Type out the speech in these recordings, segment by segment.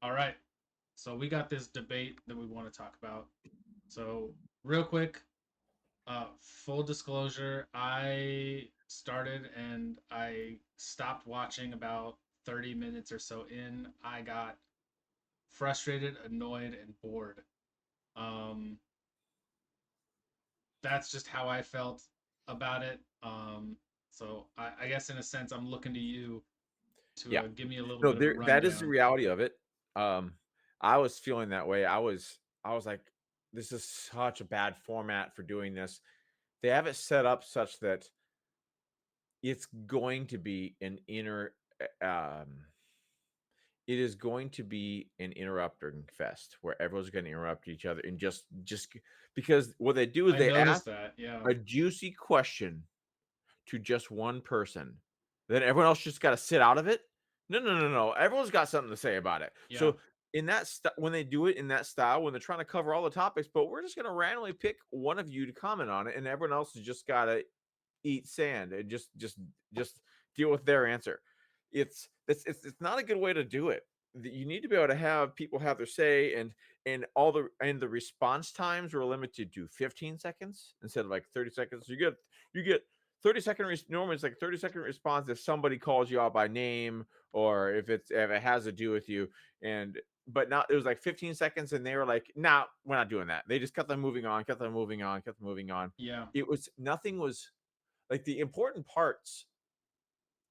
All right. So we got this debate that we want to talk about. So real quick, full disclosure, I started and I stopped watching about 30 minutes or so in. I got frustrated, annoyed, and bored. Um, that's just how I felt about it. So I guess in a sense, I'm looking to you to Yeah. give me a little No, bit of a there that is the rundown. reality of it. Um, I was feeling that way. I was like, this is such a bad format for doing this. They have it set up such that it's going to be an inner it is going to be an interrupting fest where everyone's going to interrupt each other and because what they do is I they ask noticed that. Yeah. a juicy question to just one person, then everyone else just got to sit out of it. No, no, no, no. Everyone's got something to say about it. Yeah. So when they do it in that style, when they're trying to cover all the topics, but we're just going to randomly pick one of you to comment on it, and everyone else has just got to eat sand and just deal with their answer. It's not a good way to do it. You need to be able to have people have their say, and the response times were limited to 15 seconds instead of like 30 seconds. You get 30-second normally it's like 30-second response if somebody calls you out by name, or if it has to do with you. And but not, it was like 15 seconds, and they were like, nah, we're not doing that. They just kept them moving on, kept them moving on, kept them moving on. Yeah. It was nothing was like the important parts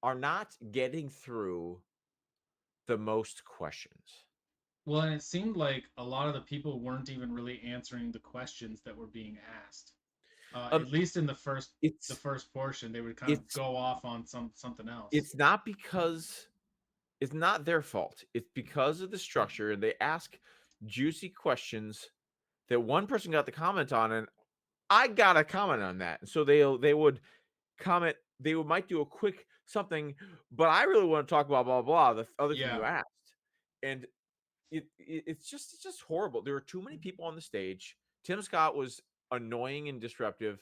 are not getting through the most questions. Well, and it seemed like a lot of the people weren't even really answering the questions that were being asked. Um, At least in the it's first portion, they would kind of it's go off on something else. it's not because it's not their fault. It's because of the structure, and they ask juicy questions that one person got the comment on, and I got a comment on that. And so they would comment, they would might do a quick something, but I really want to talk about blah blah, the other thing you Yeah. asked. And it's just horrible. There were too many people on the stage. Tim Scott was annoying and disruptive.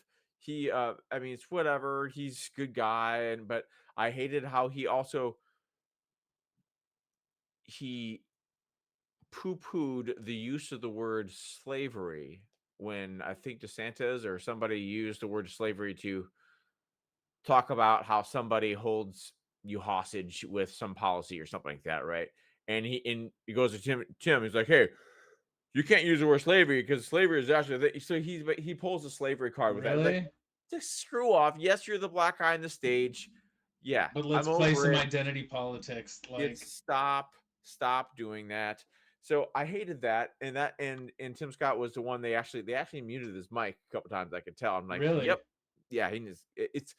I mean, it's whatever. He's a good guy, but I hated how he poo-pooed the use of the word slavery when I think DeSantis or somebody used the word slavery to talk about how somebody holds you hostage with some policy or something like that, right? And he goes to Tim. He's like, "Hey, you can't use the word slavery because slavery is actually so he pulls the slavery card with that. Like, Really? just screw off. Yes, you're the black guy on the stage. Yeah, But let's I'm play over some it. identity politics. It's Like, stop doing that." So I hated that, and Tim Scott was the one they actually muted his mic a couple times. I could tell. I'm like, really? yep, yeah, it's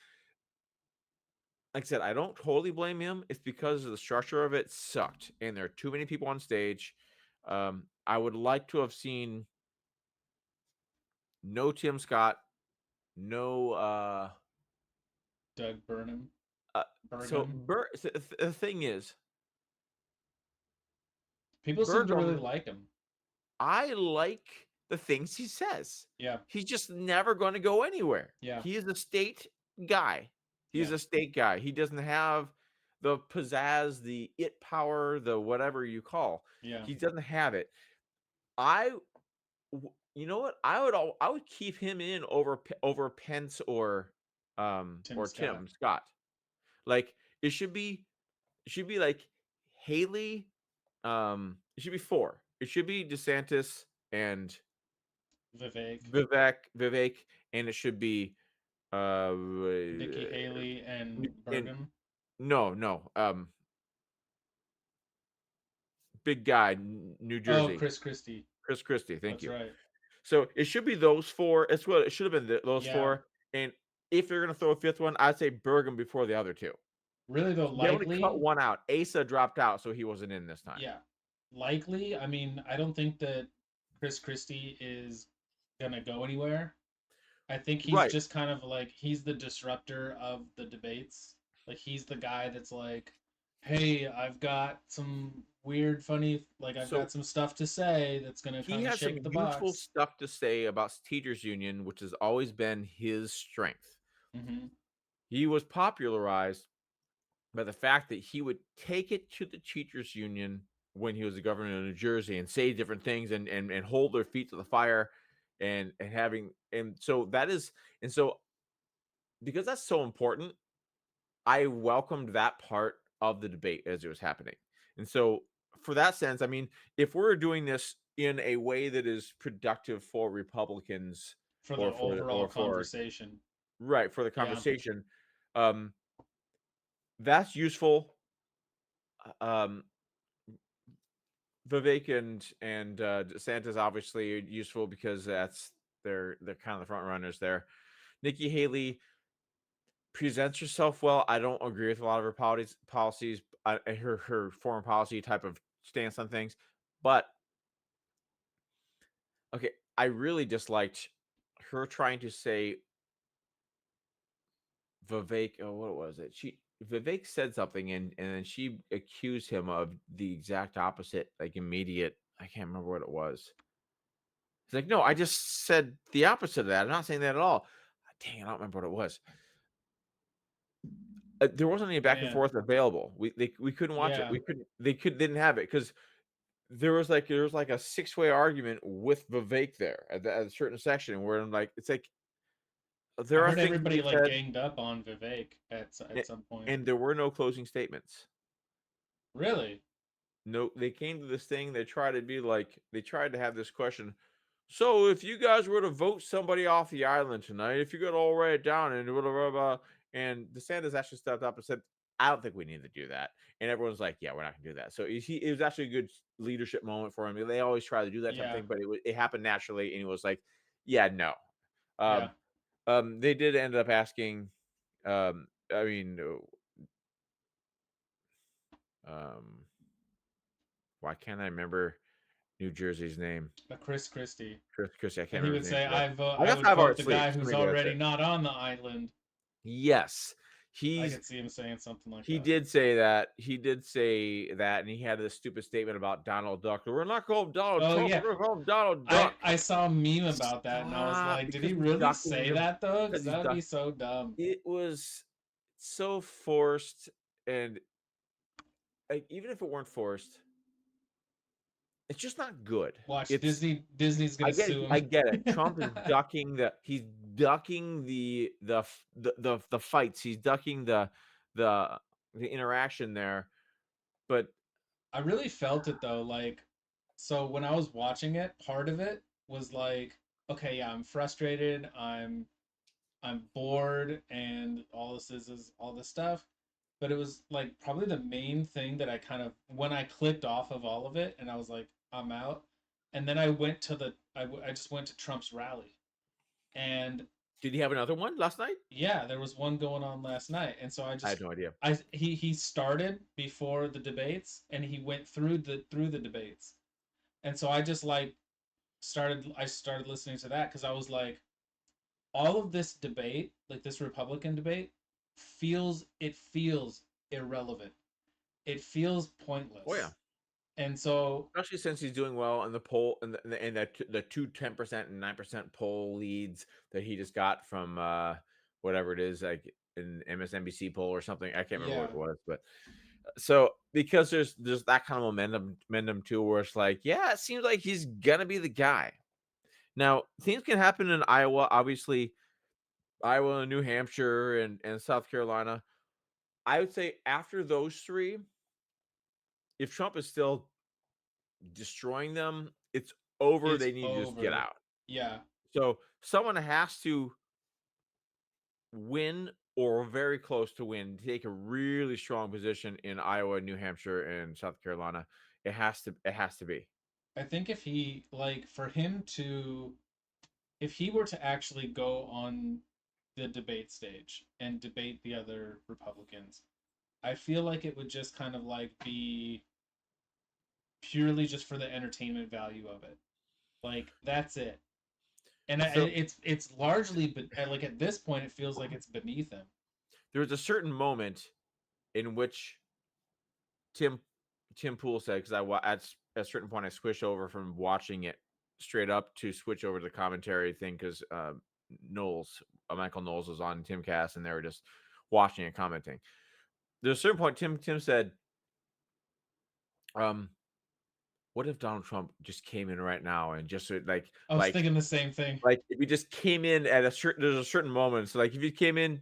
like I said, I don't totally blame him. It's because of the structure of it sucked, and there are too many people on stage. I would like to have seen no Tim Scott, no. Doug Burnham? Uh so Burgum? the thing is, People seem to really Burgum, like him. I like the things he says. Yeah. He's just never going to go anywhere. Yeah. He is a state guy. He's Yeah. a state guy. He doesn't have the pizzazz, the it power, the whatever you call. Yeah. He doesn't have it. I you know what? I would keep him in over Pence Tim or Scott. Tim Scott. Like it should be like Haley. It should be four. It should be DeSantis and Vivek. Vivek, and it should be Nikki Haley and and Burgum. no, big guy, New Oh, Jersey, Chris Christie. Chris Christie. Thank That's you. right. So it should be those four. It's what it should have been. Those Yeah. four. And if you're gonna throw a fifth one, I'd say Bergen before the other two. Really though, They only cut likely. one out. Asa dropped out, so he wasn't in this time. Yeah. Likely. I mean, I don't think that Chris Christie is gonna go anywhere. I think he's Right. just kind of like he's the disruptor of the debates. Like he's the guy that's like, "Hey, I've got some weird, funny, like I've got So some stuff to say that's gonna he kind of has some shake the useful box." stuff to say about teachers union, which has always been his strength. Mm-hmm. He was popularized by the fact that he would take it to the teachers union when he was the governor of New Jersey and say different things and hold their feet to the fire and having and so that is and so because that's so important, I welcomed that part of the debate as it was happening. And so for that sense, I mean, if we're doing this in a way that is productive for Republicans For the overall or for conversation. right for the Yeah. conversation, um, that's useful. Um, Vivek and DeSantis obviously useful because they're kind of the front runners there. Nikki Haley presents herself well. I don't agree with a lot of her policies, her foreign policy type of stance on things. But okay, I really disliked her trying to say Vivek. Oh, what was it? Vivek said something and then she accused him of the exact opposite, like immediate. I can't remember what it was. He's like, no, I just said the opposite of that. I'm not saying that at all. Dang, I don't remember what it was. There wasn't any back and Man. forth available. We couldn't watch it. Yeah. We couldn't. Didn't have it because there was like a six-way argument with Vivek there at a certain section where I'm like, it's like I there are heard things everybody being like said, ganged up on Vivek at some point. and there were no closing statements. Really? No, they came to this thing. They tried to have this question. So if you guys were to vote somebody off the island tonight, if you could all write it down and blah, blah, blah, blah, and DeSantis actually stepped up and said, I don't think we need to do that. And everyone's like, yeah, we're not gonna do that. So it was actually a good leadership moment for him. They always try to do that type of Yeah. thing, but it happened naturally, and he was like, yeah, no. Yeah. Um, they did end up asking, I mean, um, why can't I remember New Jersey's name? Chris Christie. Chris, I can't And he remember would his name say, today. I I got would 5 vote hours the sleep, guy so who's maybe that's already it. not on the island. Yes, I he's could see him saying something like he that. did say that. He did say that, and he had this stupid statement about Donald Duck. We're not calling him Donald Oh Trump. yeah. We're gonna call him Donald Duck. I saw a meme about that and I was Stop, like, did he because he's really ducking say the that though? because Because he's that would duck. be so dumb. It was so forced, and like even if it weren't forced, it's just not good. Watch It's Disney's gonna sue I him. get it. Trump is he's ducking the fights. He's ducking the the interaction there. But I really felt it though, like so when I was watching it, part of it was like, okay, yeah, I'm frustrated, I'm bored and all this is all this stuff. But it was like probably the main thing that I kind of when I clicked off of all of it and I was like, I'm out. And then I went to I just went to Trump's rally. And did he have another one last night? yeah, there was one going on last night. And so I had no idea. he started before the debates and he went through the debates. And so I just like I started listening to that because I was like, all of this debate, like this Republican debate, feels irrelevant. It feels Oh yeah, pointless. And so especially since he's doing well in the poll and the two 10% and 9% poll leads that he just got from whatever it is, like an MSNBC poll or something. I can't remember what yeah, it was, but so because there's that kind of momentum too, where it's like, yeah, it seems like he's gonna be the guy. Now things can happen in Iowa, obviously. Iowa and New Hampshire and South Carolina. I would say after those three, if Trump is still destroying them, it's over. it's They need to just get over. out. Yeah, So someone has to win or very close to win, take a really strong position in Iowa, New Hampshire, and South Carolina. It has to be. I think if he like for him to if he were to actually go on the debate stage and debate the other Republicans, I feel like it would just kind of like be purely just for the entertainment value of it. Like that's it. And So it's largely but like at this point it feels like it's beneath him. there was a certain moment in which Tim Tim Pool said, because at a certain point I switched over from watching it straight up to switch over to the commentary thing because Knowles, Michael Knowles was on Timcast and they were just watching and commenting. There's a certain point Tim said, um, what if Donald Trump just came in right now and just I was thinking the same thing. if he just came in at there's a certain moment. So like if he came in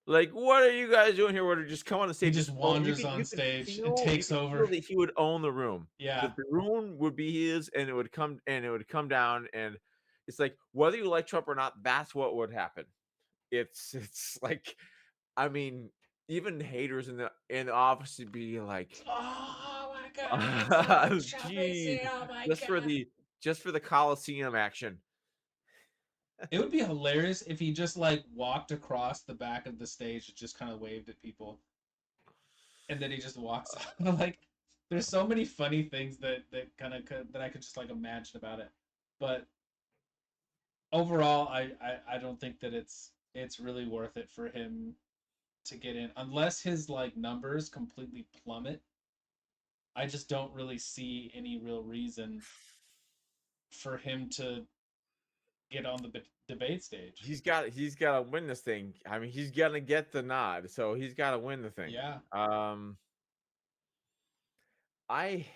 like, what are you guys doing here? Where to just come on the He stage, just just own wanders on stage and you takes can feel over. that he would own the room. Yeah. That the room would be his, and it would come down, and it's like whether you like Trump or not, that's what would happen. It's like, I mean, even haters in the office would be like, Oh my God! Donald Trump is geez, here! Oh my just for God! the Coliseum action. It would be hilarious if he just like walked across the back of the stage and just kind of waved at people, and then he just walks off. Like, there's so many funny things that kind of that I could just like imagine about it. But overall, I don't think that it's really worth it for him to get in unless his like numbers completely plummet. I just don't really see any real reason for him to get on the debate stage. He's got to win this thing. I mean, he's gonna get the nod, so he's got to win the thing. Yeah. I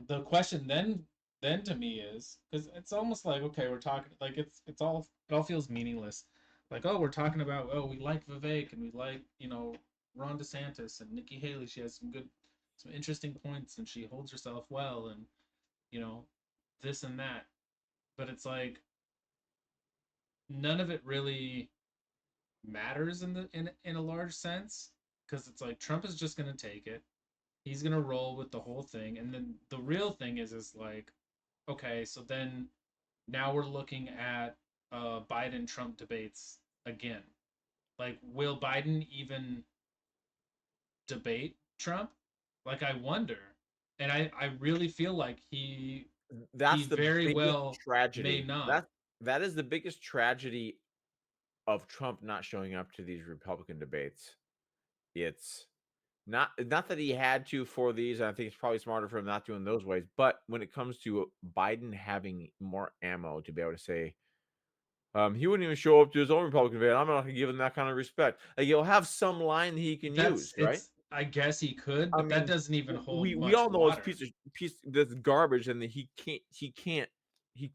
The question then to me is because it's almost like, okay, we're talking like it all feels meaningless. Like, oh, we're talking about, oh, we like Vivek and we like, Ron DeSantis and Nikki Haley. She has some interesting points and she holds herself well and you know this and that. But it's like none of it really matters in a large sense because it's like Trump is just gonna take it. He's gonna roll with the whole thing, and then the real thing is like, okay, so then now we're looking at Biden Trump debates again. Like, will Biden even debate Trump? Like, I wonder, and I really feel like he that's the very biggest well may tragedy. not. That is the biggest tragedy of Trump not showing up to these Republican debates. It's not that he had to for these. I think it's probably smarter for him not doing those ways. But when it comes to Biden having more ammo to be able to say, he wouldn't even show up to his own Republican debate. I'm not going to give him that kind of respect. Like he'll have some line he can That's use, right? it's. I guess he could, I but that mean, doesn't even hold we much all know it's water. piece that's garbage, and that he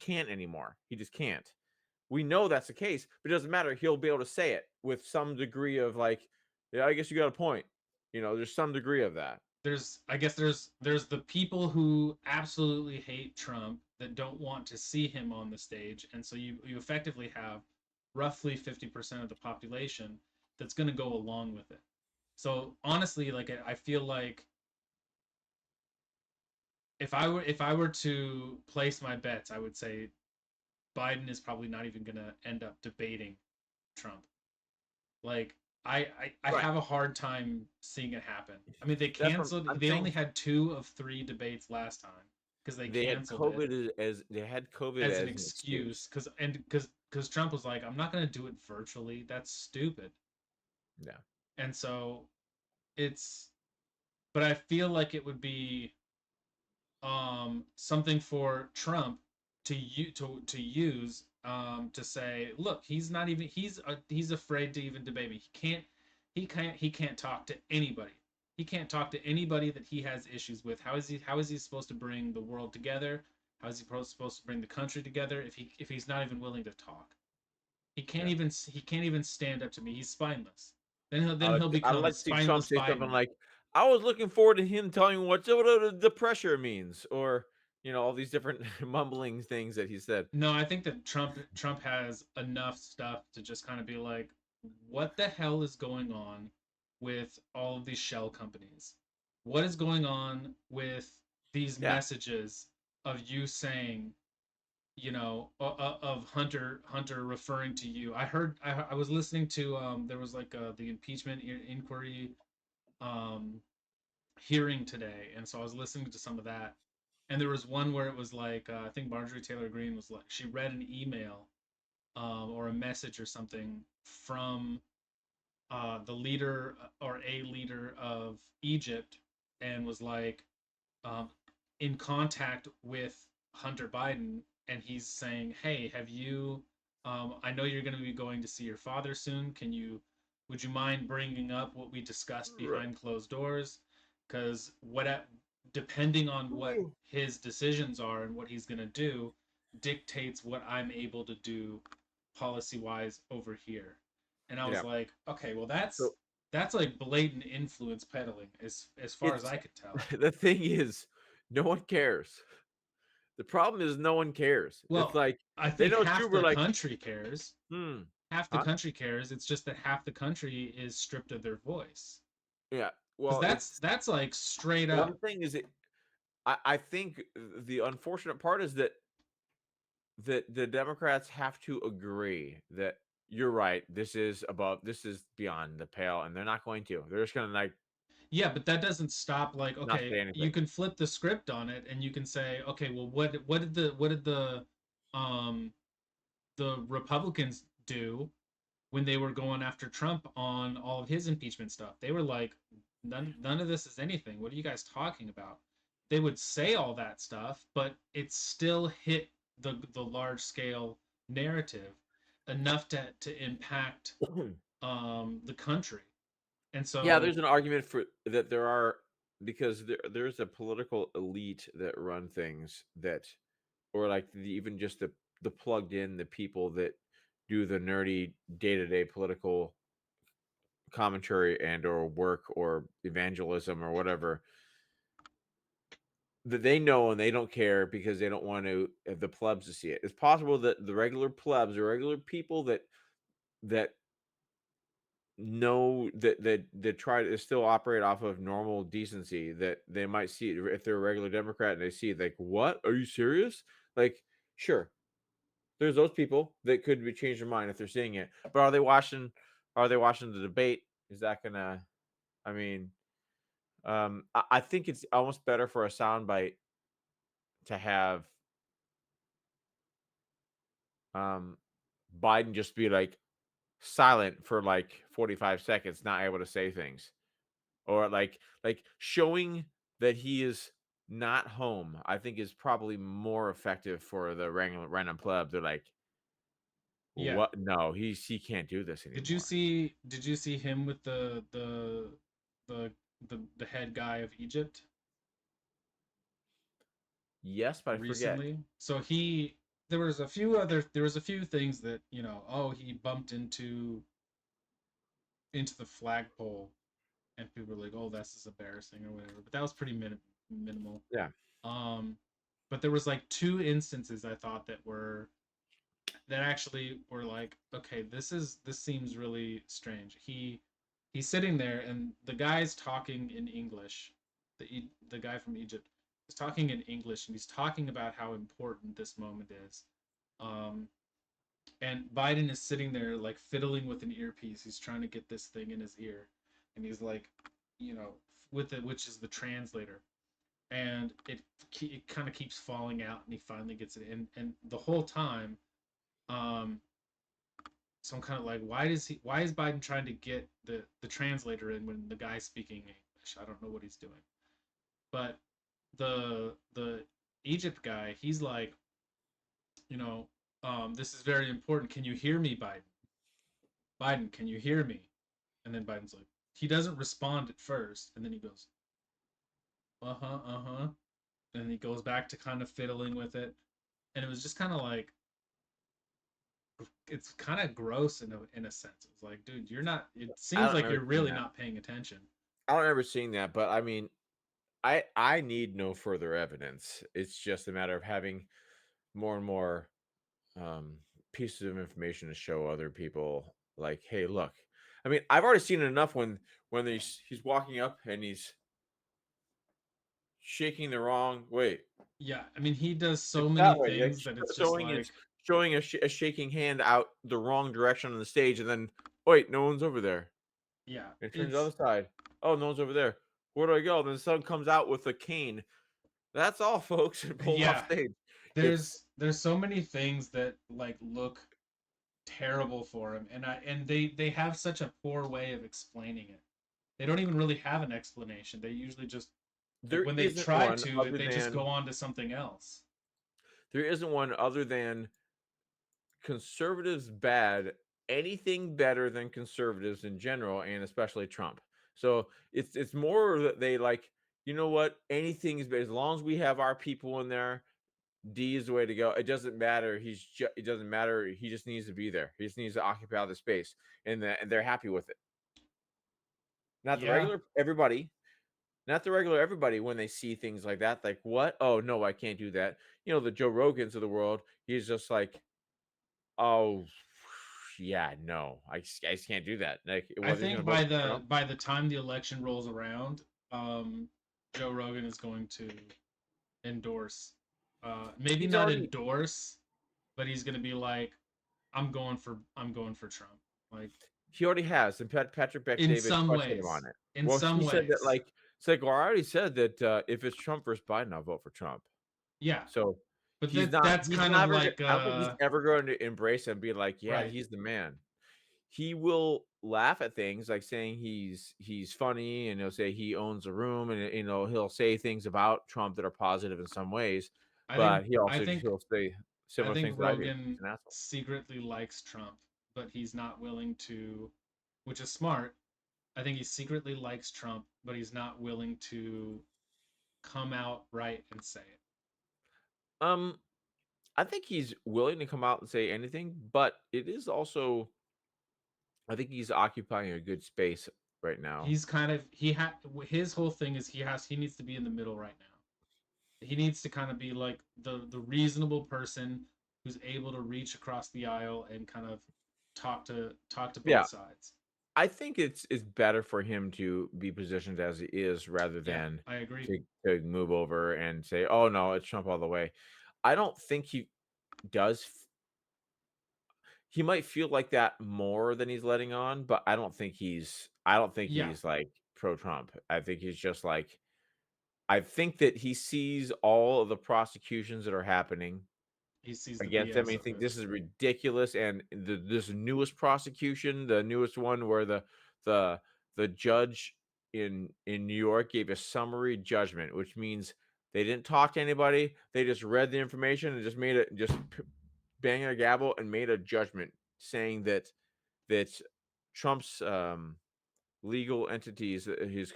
can't anymore. He just can't. We know that's the case, but it doesn't matter. He'll be able to say it with some degree of like, yeah, I guess you got a point. There's some degree of that. There's the people who absolutely hate Trump that don't want to see him on the stage, and so you effectively have roughly 50% of the population that's going to go along with it. So honestly, like I feel like if I were to place my bets, I would say Biden is probably not even going to end up debating Trump. Like I Right. have a hard time seeing it happen. I mean, That's what I'm they only saying. had 2 of 3 debates last time because they They had canceled it COVID they had COVID as an as an excuse. excuse because Trump was like, I'm not going to do it virtually. That's stupid. Yeah. And so it's, but I feel like it would be something for Trump to use to say, look, he's afraid to even debate me. He can't talk to anybody. He can't talk to anybody that he has issues with. How is he supposed to bring the world together? How is he supposed to bring the country together if he's not even willing to talk? Yeah. He can't even stand up to me. He's spineless. Then he'll I'd become like to see Trump spineless say something Biden. like, "I was looking forward to him telling me what the pressure means," or all these different mumbling things that he said. No, I think that Trump has enough stuff to just kind of be like, what the hell is going on with all of these shell companies? What is going on with these Yeah. messages of you saying, of Hunter referring to you? I was listening to there was like the impeachment inquiry um hearing today, and so I was listening to some of that, and there was one where it was like I think Marjorie Taylor Greene was like she read an email or a message or something from the leader or a leader of Egypt, and was like um, in contact with Hunter Biden, and he's saying, "Hey, have you? I know you're going to be going to see your father soon. Would you mind bringing up what we discussed Right. behind closed doors? Because depending on what his decisions are and what he's going to do, dictates what I'm able to do policy wise over here. And I was Yeah. like, okay, well So that's like blatant influence peddling as far as it's I could tell. the thing is, no one cares. The problem is no one cares. It's Well, like I they think know it's true. half We're the like, country cares. hmm, Half the huh? country cares. It's just that half the country is stripped of their voice. Yeah. Because Well, it's that's like straight well. The up. thing is, I think the unfortunate part is that the Democrats have to agree that you're right. This is above. This is beyond the pale, and they're not going to. They're just going to like Yeah, but that doesn't stop like not okay, say you anything. can flip the script on it and you can say, okay, well what did um the Republicans do when they were going after Trump on all of his impeachment stuff? They were like none of this is anything. What are you guys talking about? They would say all that stuff, but it still hit the large scale narrative enough to impact the country. And Yeah, there's so an argument for that there are because there's a political elite that run things that or like even just the plugged in the people that do the nerdy day-to-day political commentary and or work or evangelism or whatever that they know and they don't care because they don't want to the plebs to see it. It's possible that the regular plebs or regular people that know that try to still operate off of normal decency that they might see it if they're a regular Democrat and they see it like, what? Are you serious? Like, sure, there's those people that could be change their mind if they're seeing it. But are they watching the debate? Is that gonna I mean, I think it's almost better for a soundbite to have um Biden just be like silent for like 45 seconds, not able to say things. Or like showing that he is not home, I think is probably more effective for the random pleb. They're like, yeah, what? No, he can't do this anymore. did you see him with the the head guy of Egypt Yes, but I forget. recently? So there was a few things that, you know, oh, he bumped into the flagpole and people were like, "Oh, this is embarrassing" or whatever. But that was pretty minimal. Yeah. Um but there was like two instances I thought that actually were like, okay, this seems really strange. He's sitting there and the guy's talking in English. The guy from Egypt is talking in English and he's talking about how important this moment is. Um, and Biden is sitting there like fiddling with an earpiece. He's trying to get this thing in his ear, and he's like, you know, with it, which is the translator, and it kind of keeps falling out, and he finally gets it in, and the whole time, um, so I'm kind of like, why is Biden trying to get the translator in when the guy's speaking English? I don't know what he's doing. But the Egypt guy, he's like, you know, this is very important. Can you hear me, Biden? Biden, can you hear me? And then Biden's like, he doesn't respond at first, and then he goes, uh-huh, uh-huh. And he goes back to kind of fiddling with it. And it was just kind of like it's kind of gross in a sense. It's like, dude, you're not. It I seems don't like remember you're seeing really that. not paying attention. I don't remember seeing that, but I mean, I need no further evidence. It's just a matter of having more and more um pieces of information to show other people like, hey, look. I mean, I've already seen it enough when he's walking up and he's shaking the wrong way. Yeah, I mean, he does so It's many that way, like, things that it's just showing like, his showing a shaking hand out the wrong direction on the stage, and then, "Wait, no one's over there." yeah, And turns the it's other side. "Oh, no one's over there. Where do I go?" Then someone comes out with a cane. That's all, folks, and pulled off yeah. stage. It's There's so many things that like look terrible for him, and they have such a poor way of explaining it. They don't even really have an explanation. They usually just like there when they isn't try one to, other they just than go on to something else. there isn't one other than conservatives bad, anything better than conservatives in general, and especially Trump. So it's more that they like you know what? Anything is, as long as we have our people in there, D is the way to go. It doesn't matter. It doesn't matter. He just needs to be there. He just needs to occupy the space, and they're happy with it. Not the Yeah, regular everybody. Not the regular everybody when they see things like that. Like what? Oh no, I can't do that. The Joe Rogans of the world. He's just like, oh yeah, no, I just can't do that. Like I whether he's think gonna vote by for the Trump. by the time the election rolls around, um, Joe Rogan is going to endorse, maybe He's not already endorse, but he's gonna be like, I'm going for Trump, like He already has, and Patrick Bet in David some questioned him on ways, it. in Well, some he said that, ways, like it's like, "Well, I already said that, if it's Trump versus Biden, I'll vote for Trump." yeah. So, But he's not that's he's kind of never go like I don't think he's ever going to embrace and be like, "Yeah, right. he's the man." He will laugh at things, like saying he's funny, and he'll say he owns a room, and, he'll say things about Trump that are positive in some ways, I but think I think he'll say I similar think things that I do. He's Rogan an asshole. secretly likes Trump, but he's not willing to, which is smart. I think he secretly likes Trump, but he's not willing to come out right and say it. Um I think he's willing to come out and say anything, but it is also I think he's occupying a good space right now. He's kind of his whole thing is he needs to be in the middle right now. He needs to kind of be like the reasonable person who's able to reach across the aisle and kind of talk to both Yeah, sides. I think it's better for him to be positioned as he is rather Yeah, than I agree. to move over and say, "Oh no, it's Trump all the way." I don't think he does. He might feel like that more than he's letting on, but I don't think Yeah, he's like pro Trump. I think he's just like I think that he sees all of the prosecutions that are happening he sees the against them. BS I of think it. this is ridiculous, and this newest prosecution, the newest one where the the judge in New York gave a summary judgment, which means they didn't talk to anybody. They just read the information and just made it banging a gavel and made a judgment saying that Trump's legal entities, his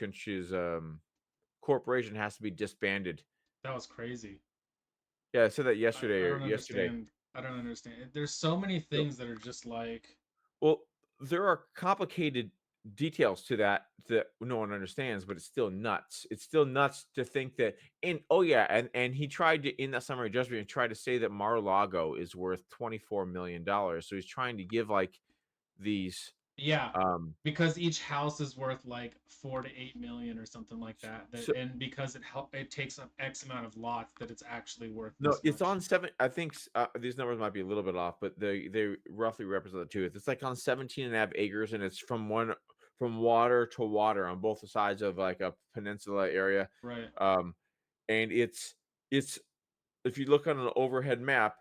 corporation has to be disbanded. That was crazy. Yeah, I said that I, yesterday I or don't yesterday. understand. I don't understand. There's so many things that are just like, Well, there are complicated details to that no one understands, but it's still nuts. It's still nuts to think that in oh yeah, and he tried to in that summary judgment he tried to say that Mar-a-Lago is worth $24 million. So he's trying to give like these yeah, um because each house is worth like 4 to 8 million or something like that. That so and because it takes up X amount of lots, that it's actually worth no, this it's much. on seven. I think these numbers might be a little bit off, but they roughly represent the truth. It's like on 17 and a half acres, and it's from water to water on both sides of like a peninsula area. Right. Um, and it's if you look on an overhead map,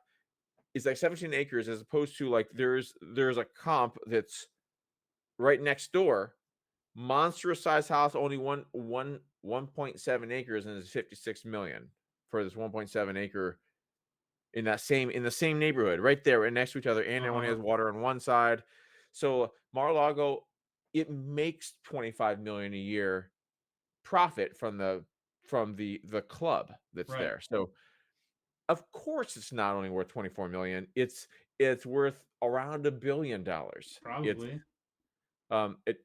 it's like 17 acres as opposed to like there's a comp that's right next door, monstrous size house, only 1.7 acres, and it's 56 million for this 1.7 acre in the same neighborhood, right there, right next to each other, and Uh it only huh. has water on one side. So Mar-a-Lago, it makes 25 million a year profit from the club that's Right. there. So of course it's not only worth 24 million, it's worth around $1 billion. It's Probably. it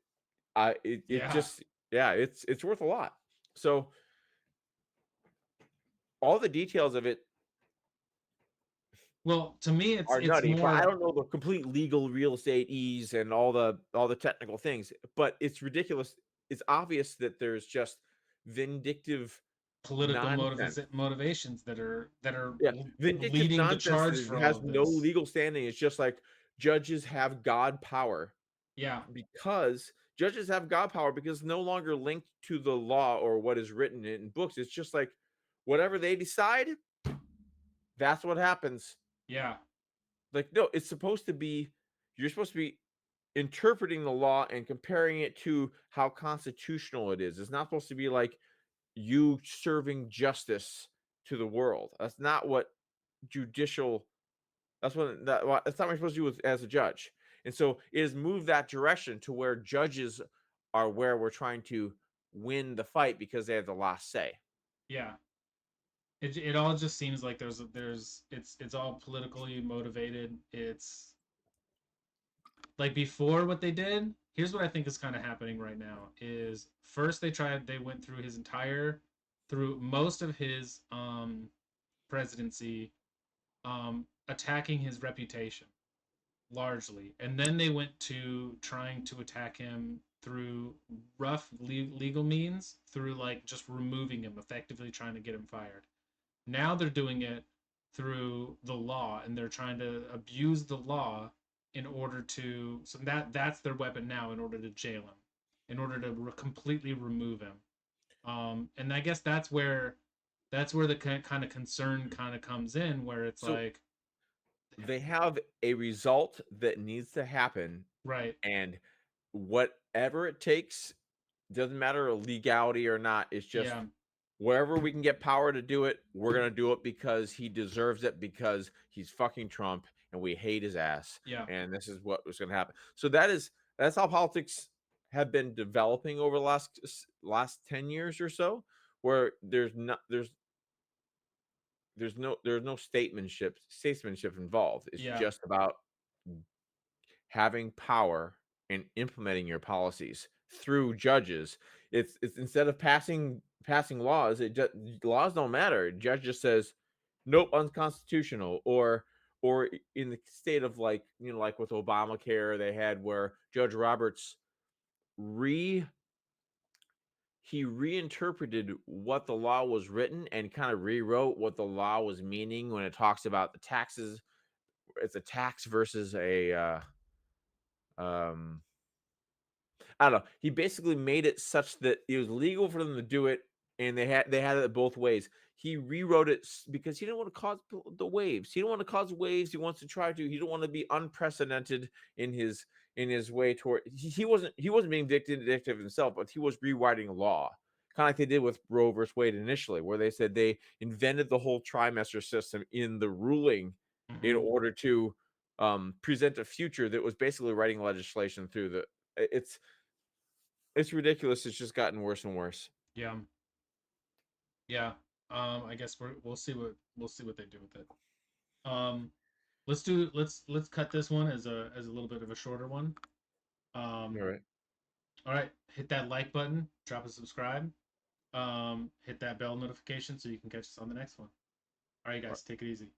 it Yeah. just yeah, it's worth a lot. So all the details of it Well, to me, are it's nutty, but I more don't know the complete legal real estate ease and all the technical things, but it's ridiculous. It's obvious that there's just vindictive political nonsense. motivations that are Yeah, vindictive leading the nonsense charge that for all has of no this. legal standing. It's just like judges have God power Yeah. because judges have God power because it's no longer linked to the law or what is written in books. It's just like whatever they decide, that's what happens. Yeah. Like, no, it's supposed to be you're supposed to be interpreting the law and comparing it to how constitutional it is. It's not supposed to be like you serving justice to the world. That's not what judicial that's not what you're supposed to do as a judge. And so it has moved that direction to where judges are where we're trying to win the fight because they have the last say. Yeah. It all just seems like it's all politically motivated. It's like before what they did. Here's what I think is kind of happening right now is first they went through his entire through most of his presidency attacking his reputation largely, and then they went to trying to attack him through rough legal means, through like just removing him, effectively trying to get him fired. Now they're doing it through the law, and they're trying to abuse the law in order to, so that's their weapon now, in order to jail him, in order to completely remove him. And I guess that's where the kind of concern kind of comes in, where it's So like, they have a result that needs to happen, right, and whatever it takes, doesn't matter legality or not, it's just yeah, wherever we can get power to do it, we're gonna do it because he deserves it, because he's fucking Trump and we hate his ass, yeah, and this is what was gonna happen. So that's how politics have been developing over the last 10 years or so, where there's no statesmanship involved. It's yeah, just about having power and implementing your policies through judges. It's instead of passing laws, laws don't matter. A judge just says, "Nope, unconstitutional," or in the state of like like with Obamacare, they had where Judge Roberts re he reinterpreted what the law was written and kind of rewrote what the law was meaning when it talks about the taxes. It's a tax versus a um I don't know. He basically made it such that it was legal for them to do it, and they had it both ways. He rewrote it because he didn't want to cause the waves. He didn't want to cause waves. He wants to try to. He don't want to be unprecedented in his way toward. He wasn't being dictative himself, but he was rewriting law, kind of like they did with Roe versus Wade initially, where they said they invented the whole trimester system in the ruling in hmm, order to present a future that was basically writing legislation through the. It's ridiculous. It's just gotten worse and worse. yeah, yeah. I guess we'll see what they do with it. Um, let's cut this one as a little bit of a shorter one. All Um, right. all right, hit that like button, drop a subscribe, hit that bell notification so you can catch us on the next one. All right, guys, take it easy.